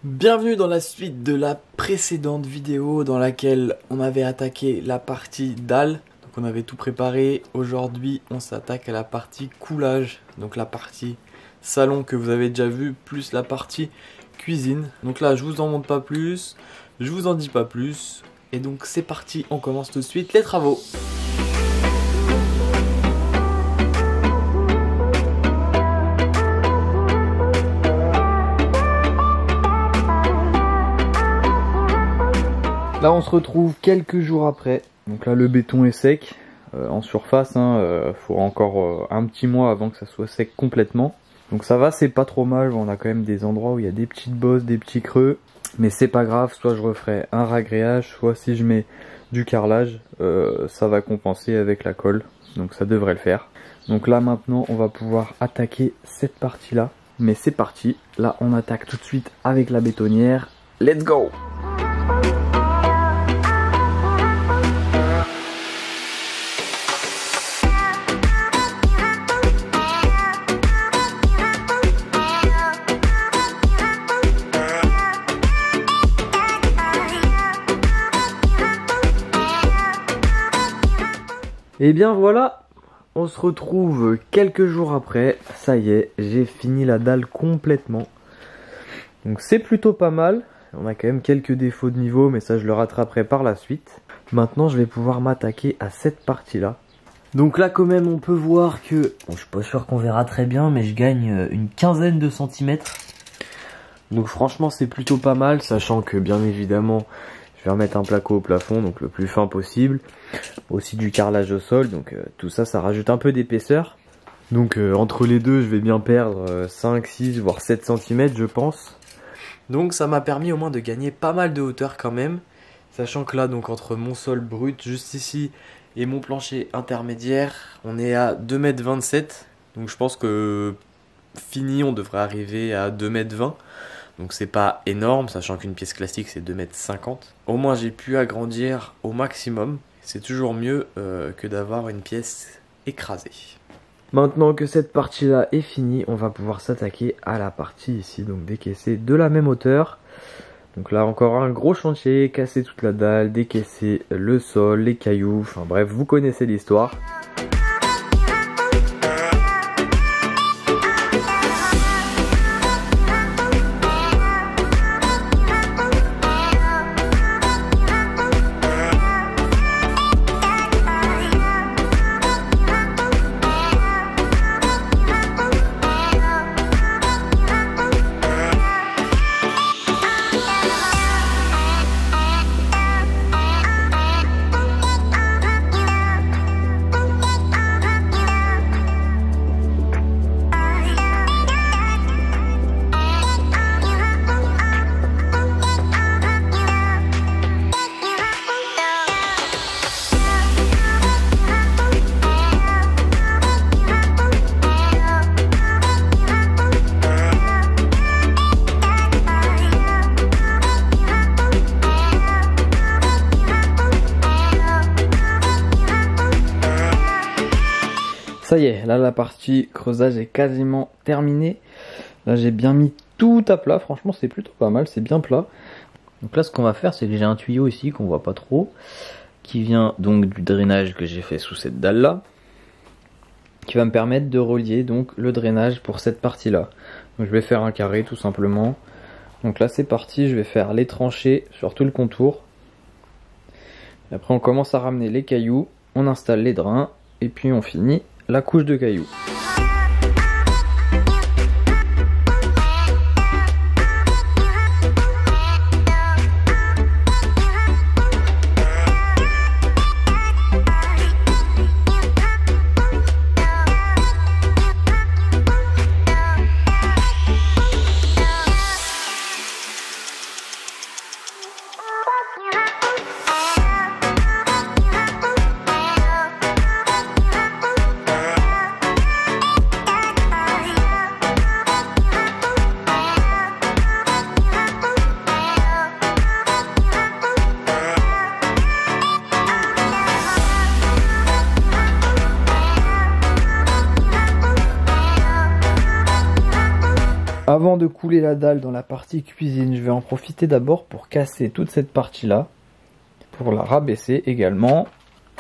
Bienvenue dans la suite de la précédente vidéo dans laquelle on avait attaqué la partie dalle. Donc on avait tout préparé. Aujourd'hui on s'attaque à la partie coulage. Donc la partie salon que vous avez déjà vu plus la partie cuisine. Donc là je vous en montre pas plus, je vous en dis pas plus. Et donc c'est parti, on commence tout de suite les travaux. Là on se retrouve quelques jours après, donc là le béton est sec en surface, faut encore un petit mois avant que ça soit sec complètement. Donc ça va, c'est pas trop mal, on a quand même des endroits où il y a des petites bosses, des petits creux, mais c'est pas grave, soit je referai un ragréage, soit si je mets du carrelage, ça va compenser avec la colle, donc ça devrait le faire. Donc là maintenant on va pouvoir attaquer cette partie là, mais c'est parti, là on attaque tout de suite avec la bétonnière, let's go! Et bien voilà, on se retrouve quelques jours après, ça y est, j'ai fini la dalle complètement. Donc c'est plutôt pas mal, on a quand même quelques défauts de niveau, mais ça je le rattraperai par la suite. Maintenant je vais pouvoir m'attaquer à cette partie-là. Donc là quand même on peut voir que, bon, je suis pas sûr qu'on verra très bien, mais je gagne une quinzaine de centimètres. Donc franchement c'est plutôt pas mal, sachant que bien évidemment... je vais remettre un placo au plafond, donc le plus fin possible. Aussi du carrelage au sol, donc tout ça, ça rajoute un peu d'épaisseur. Donc entre les deux, je vais bien perdre 5, 6, voire 7 cm, je pense. Donc ça m'a permis au moins de gagner pas mal de hauteur quand même. Sachant que là, donc entre mon sol brut, juste ici, et mon plancher intermédiaire, on est à 2,27 m. Donc je pense que fini, on devrait arriver à 2,20 m. Donc c'est pas énorme, sachant qu'une pièce classique c'est 2,50 m. Au moins j'ai pu agrandir au maximum. C'est toujours mieux que d'avoir une pièce écrasée. Maintenant que cette partie là est finie, on va pouvoir s'attaquer à la partie ici. Donc décaisser de la même hauteur. Donc là encore un gros chantier, casser toute la dalle, décaisser le sol, les cailloux. Enfin bref, vous connaissez l'histoire. Ça y est, là la partie creusage est quasiment terminée. Là j'ai bien mis tout à plat, franchement c'est plutôt pas mal, c'est bien plat. Donc là ce qu'on va faire, c'est que j'ai un tuyau ici qu'on voit pas trop, qui vient donc du drainage que j'ai fait sous cette dalle là, qui va me permettre de relier donc le drainage pour cette partie là. Donc je vais faire un carré tout simplement. Donc là c'est parti, je vais faire les tranchées sur tout le contour. Et après on commence à ramener les cailloux, on installe les drains et puis on finit la couche de cailloux. Avant de couler la dalle dans la partie cuisine, je vais en profiter d'abord pour casser toute cette partie-là, pour la rabaisser également.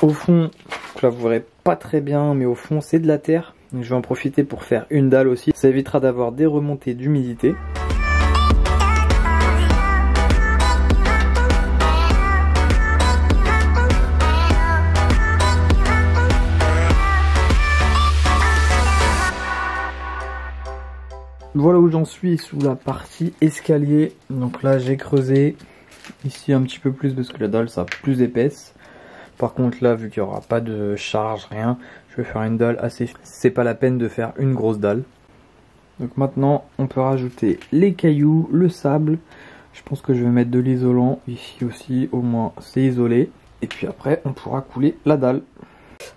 Au fond, donc là vous verrez pas très bien, mais au fond c'est de la terre. Donc je vais en profiter pour faire une dalle aussi. Ça évitera d'avoir des remontées d'humidité. Voilà où j'en suis sous la partie escalier. Donc là j'ai creusé ici un petit peu plus parce que la dalle sera plus épaisse. Par contre là, vu qu'il n'y aura pas de charge, rien, je vais faire une dalle assez fine. C'est pas la peine de faire une grosse dalle. Donc maintenant on peut rajouter les cailloux, le sable. Je pense que je vais mettre de l'isolant ici aussi, au moins c'est isolé. Et puis après on pourra couler la dalle.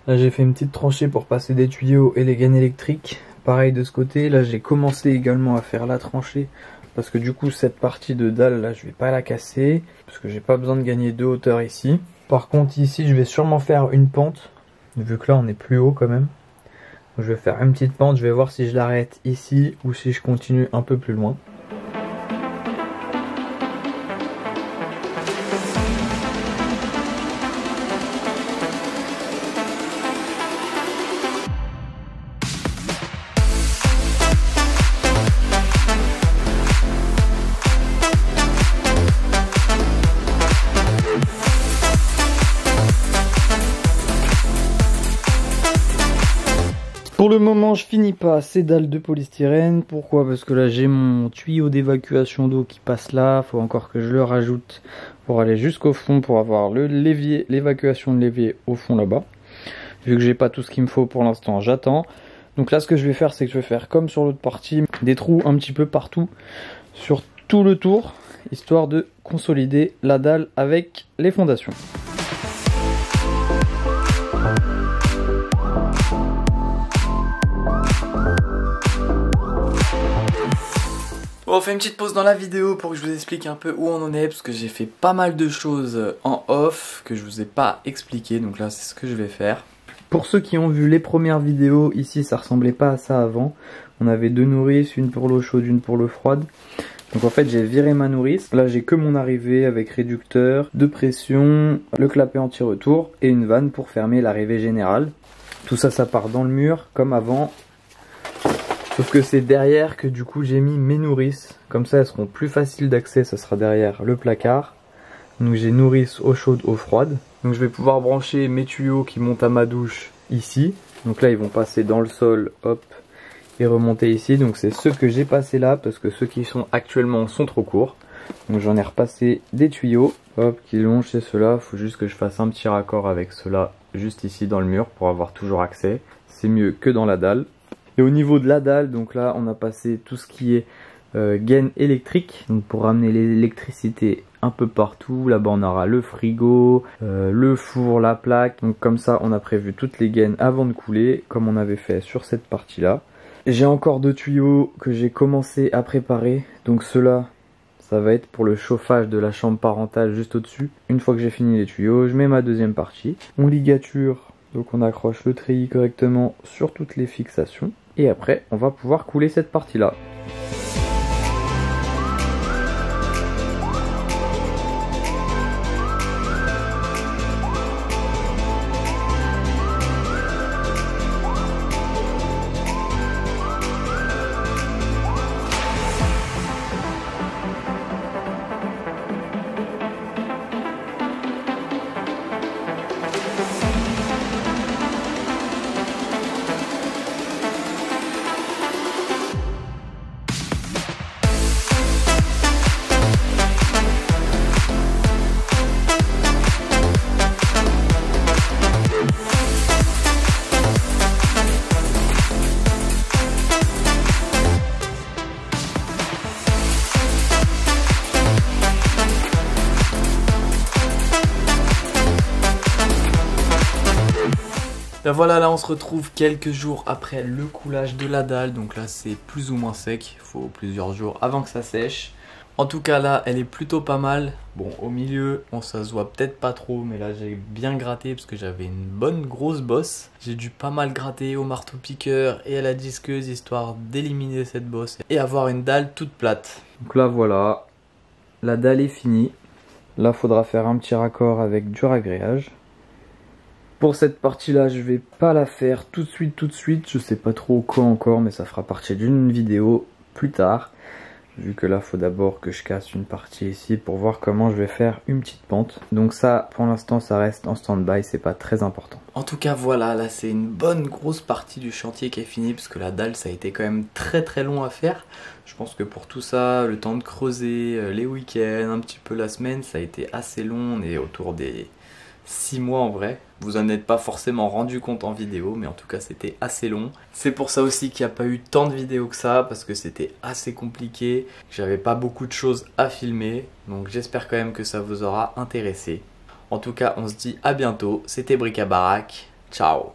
Là j'ai fait une petite tranchée pour passer des tuyaux et les gaines électriques. Pareil de ce côté, là j'ai commencé également à faire la tranchée. Parce que du coup cette partie de dalle là je vais pas la casser. Parce que j'ai pas besoin de gagner de hauteur ici. Par contre ici je vais sûrement faire une pente. Vu que là on est plus haut quand même. Donc, je vais faire une petite pente, je vais voir si je l'arrête ici ou si je continue un peu plus loin. Pour le moment, je finis pas ces dalles de polystyrène. Pourquoi? Parce que là, j'ai mon tuyau d'évacuation d'eau qui passe là. Faut encore que je le rajoute pour aller jusqu'au fond pour avoir le l'évier, l'évacuation de l'évier au fond là-bas. Vu que j'ai pas tout ce qu'il me faut pour l'instant, j'attends. Donc là, ce que je vais faire, c'est que je vais faire comme sur l'autre partie, des trous un petit peu partout sur tout le tour, histoire de consolider la dalle avec les fondations. Bon, on fait une petite pause dans la vidéo pour que je vous explique un peu où on en est, parce que j'ai fait pas mal de choses en off que je vous ai pas expliqué, donc là c'est ce que je vais faire. Pour ceux qui ont vu les premières vidéos, ici ça ressemblait pas à ça avant. On avait deux nourrices, une pour l'eau chaude, une pour l'eau froide. Donc en fait j'ai viré ma nourrice, là j'ai que mon arrivée avec réducteur, de pression, le clapet anti-retour et une vanne pour fermer l'arrivée générale. Tout ça, ça part dans le mur comme avant. Sauf que c'est derrière que du coup j'ai mis mes nourrices. Comme ça elles seront plus faciles d'accès, ça sera derrière le placard. Donc j'ai nourrice, eau chaude, eau froide. Donc je vais pouvoir brancher mes tuyaux qui montent à ma douche ici. Donc là ils vont passer dans le sol, hop, et remonter ici. Donc c'est ceux que j'ai passés là parce que ceux qui sont actuellement sont trop courts. Donc j'en ai repassé des tuyaux, hop, qui longent chez ceux-là. Faut juste que je fasse un petit raccord avec ceux-là juste ici dans le mur pour avoir toujours accès. C'est mieux que dans la dalle. Et au niveau de la dalle, donc là on a passé tout ce qui est gaine électrique, donc pour ramener l'électricité un peu partout. Là-bas on aura le frigo, le four, la plaque. Donc comme ça on a prévu toutes les gaines avant de couler, comme on avait fait sur cette partie-là. J'ai encore deux tuyaux que j'ai commencé à préparer, donc ceux-là ça va être pour le chauffage de la chambre parentale juste au-dessus. Une fois que j'ai fini les tuyaux, je mets ma deuxième partie. On ligature, donc on accroche le treillis correctement sur toutes les fixations. Et après, on va pouvoir couler cette partie-là. Ben voilà, là on se retrouve quelques jours après le coulage de la dalle. Donc là c'est plus ou moins sec, il faut plusieurs jours avant que ça sèche. En tout cas là, elle est plutôt pas mal. Bon, au milieu, bon, ça se voit peut-être pas trop, mais là j'ai bien gratté parce que j'avais une bonne grosse bosse. J'ai dû pas mal gratter au marteau-piqueur et à la disqueuse histoire d'éliminer cette bosse et avoir une dalle toute plate. Donc là voilà, la dalle est finie. Là faudra faire un petit raccord avec du ragréage. Pour cette partie là je vais pas la faire tout de suite, je sais pas trop quand encore, mais ça fera partie d'une vidéo plus tard. Vu que là faut d'abord que je casse une partie ici pour voir comment je vais faire une petite pente. Donc ça pour l'instant ça reste en stand-by, c'est pas très important. En tout cas voilà, là c'est une bonne grosse partie du chantier qui est finie parce que la dalle ça a été quand même très long à faire. Je pense que pour tout ça, le temps de creuser, les week-ends, un petit peu la semaine, ça a été assez long, on est autour des 6 mois en vrai. Vous en êtes pas forcément rendu compte en vidéo, mais en tout cas c'était assez long. C'est pour ça aussi qu'il n'y a pas eu tant de vidéos que ça, parce que c'était assez compliqué. J'avais pas beaucoup de choses à filmer, donc j'espère quand même que ça vous aura intéressé. En tout cas, on se dit à bientôt. C'était Bric à Barac. Ciao.